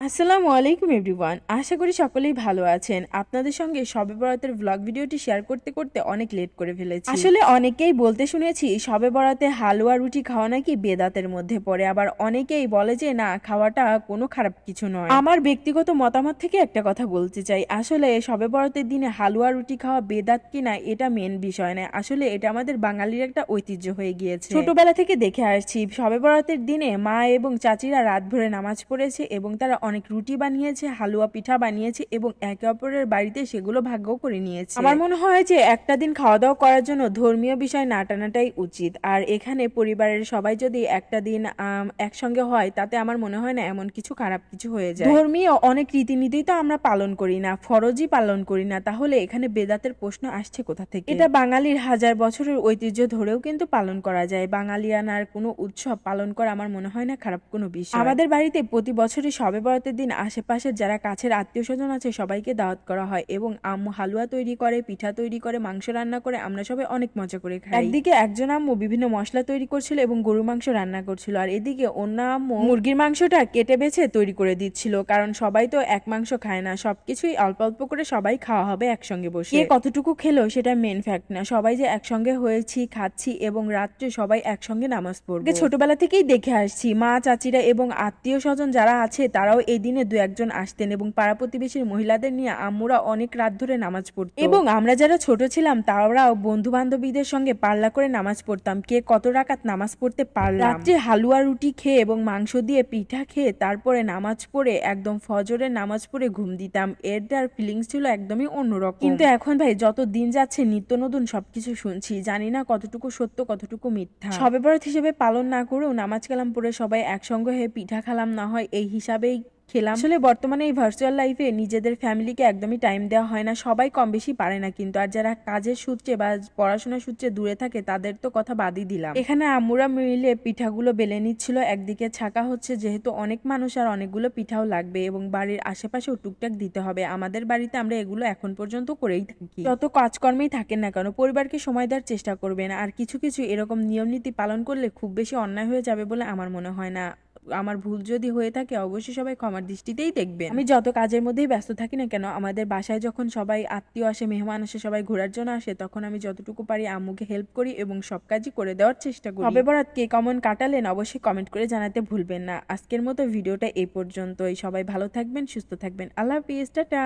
আসসালামু আলাইকুম এভরিওয়ান, আশা করি সকলেই ভালো আছেন। আপনাদের সঙ্গে শবে বরাতের ভ্লগ ভিডিওটি শেয়ার করতে করতে অনেক লেট করে ফেলেছি। আসলে অনেকেই বলতে শুনেছি শবে বরাতে হালুয়া রুটি খাওয়া নাকি বেদাতের মধ্যে পড়ে, আবার অনেকেই বলে যে না, খাওয়াটা কোনো খারাপ কিছু নয়। আমার ব্যক্তিগত মতামত থেকে একটা কথা বলতে চাই, আসলে শবে বরাতের দিনে হালুয়া রুটি খাওয়া বেদাত কিনা এটা মেন বিষয় না, আসলে এটা আমাদের বাঙালির একটা ঐতিহ্য হয়ে গিয়েছে। ছোটবেলা থেকে দেখে আসছি শবে বরাতের দিনে মা এবং চাচিরা রাত ভরে নামাজ পড়েছে এবং তারা অনেক রুটি বানিয়েছে, হালুয়া পিঠা বানিয়েছে এবং একে অপরের বাড়িতে সেগুলো ভাগ্য করে নিয়েছে। আমার মনে হয় যে একটা দিন খাওয়া দাওয়া করার জন্য ধর্মীয় বিষয় না টানাটাই উচিত। আর এখানে পরিবারের সবাই যদি একটা দিন একসঙ্গে হয়, তাতে আমার মনে হয় না এমন কিছু খারাপ কিছু হয়ে যায়। ধর্মীয় অনেক রীতিনীতি তো আমরা পালন করি না, ফরজই পালন করি না, তাহলে এখানে বেদাতের প্রশ্ন আসছে কোথা থেকে? এটা বাঙালির হাজার বছরের ঐতিহ্য ধরেও কিন্তু পালন করা যায়। বাঙালিয়ানার কোনো উৎসব পালন করা আমার মনে হয় না খারাপ কোনো বিষয়। আমাদের বাড়িতে প্রতি বছরই শবে বরাতের দিন আশেপাশের যারা কাছের আত্মীয় স্বজন আছে সবাইকে দাওয়াত করা হয় এবং আম্মু হালুয়া তৈরি করে, পিঠা তৈরি করে, মাংস রান্না করে, আমরা সবাই অনেক মজা করে খাই। একদিকে একজন আম্মু বিভিন্ন মশলা তৈরি করছিল এবং গরু মাংস রান্না করছিল, আর এদিকে অন্য আম্মু মুরগির মাংসটা কেটে বেছে তৈরি করে দিচ্ছিল, কারণ সবাই তো এক মাংস খায় না, সবকিছুই অল্প অল্প করে সবাই খাওয়া হবে একসঙ্গে বসে। কে কতটুকু খেলো সেটা মেন ফ্যাক্ট না, সবাই যে একসঙ্গে হয়েছি, খাচ্ছি এবং রাত্রে সবাই একসঙ্গে নামাজ পড়বে। ছোটবেলা থেকেই দেখে আসছি মা চাচিরা এবং আত্মীয় স্বজন যারা আছে তারাও এই দিনে দু একজন আসতেন এবং পাড়া প্রতিবেশীর মহিলাদের নিয়ে আম্মুরা অনেক রাত ধরে নামাজ পড়তো এবং আমরা যারা ছোট ছিলাম তারাও বন্ধু বান্ধবীদের সঙ্গে পাল্লা করে নামাজ পড়তাম, কে কত রাকাত নামাজ পড়তে পারলাম। রাত্রে হালুয়া রুটি খেয়ে এবং মাংস দিয়ে পিঠা খেয়ে তারপরে নামাজ পড়ে একদম ফজরের নামাজ পড়ে ঘুম দিতাম। এটার ফিলিংস ছিল একদমই অন্যরকম। কিন্তু এখন ভাই যত দিন যাচ্ছে নিত্য নতুন সবকিছু শুনছি, জানি না কতটুকু সত্য কতটুকু মিথ্যা। শবে বরাত হিসেবে পালন না করেও নামাজ কালাম পড়ে সবাই একসঙ্গে হয়ে পিঠা খালাম না হয় এই হিসাবেই খেলাম। আসলে বর্তমানে এই ভার্চুয়াল লাইফে নিজেদের ফ্যামিলিকে একদমই টাইম দেওয়া হয় না, সবাই কম বেশি পারে না কিন্তু, আর যারা কাজের সূত্রে বা পড়াশোনার সূত্রে দূরে থাকে তাদের তো কথা বাদই দিলাম। এখানে আম্মুরা মিলে পিঠাগুলো বেলে নিচ্ছিল, একদিকে ছাকা হচ্ছে যেহেতু অনেক মানুষ আর অনেকগুলো পিঠাও লাগবে এবং বাড়ির আশেপাশেও টুকটাক দিতে হবে। আমাদের বাড়িতে আমরা এগুলো এখন পর্যন্ত করেই থাকি। যত কাজকর্মেই থাকেন না কেন পরিবারকে সময় দেওয়ার চেষ্টা করবেন, আর কিছু কিছু এরকম নিয়ম নীতি পালন করলে খুব বেশি অন্যায় হয়ে যাবে বলে আমার মনে হয় না। আমার ভুল যদি হয়ে থাকে অবশ্যই সবাই ক্ষমার দৃষ্টিতেই দেখবেন। আমি যত কাজের মধ্যেই ব্যস্ত থাকি না কেন, আমাদের বাসায় যখন সবাই আত্মীয় আসে, মেহমান আসে, সবাই ঘোরার জন্য আসে, তখন আমি যতটুকু পারি আম্মুকে হেল্প করি এবং সব কাজই করে দেওয়ার চেষ্টা করি। শবে বরাত কে কেমন কাটালেন অবশ্যই কমেন্ট করে জানাতে ভুলবেন না। আজকের মতো ভিডিওটা এই পর্যন্তই। সবাই ভালো থাকবেন, সুস্থ থাকবেন। আল্লাহ হাফিজ, টাটা।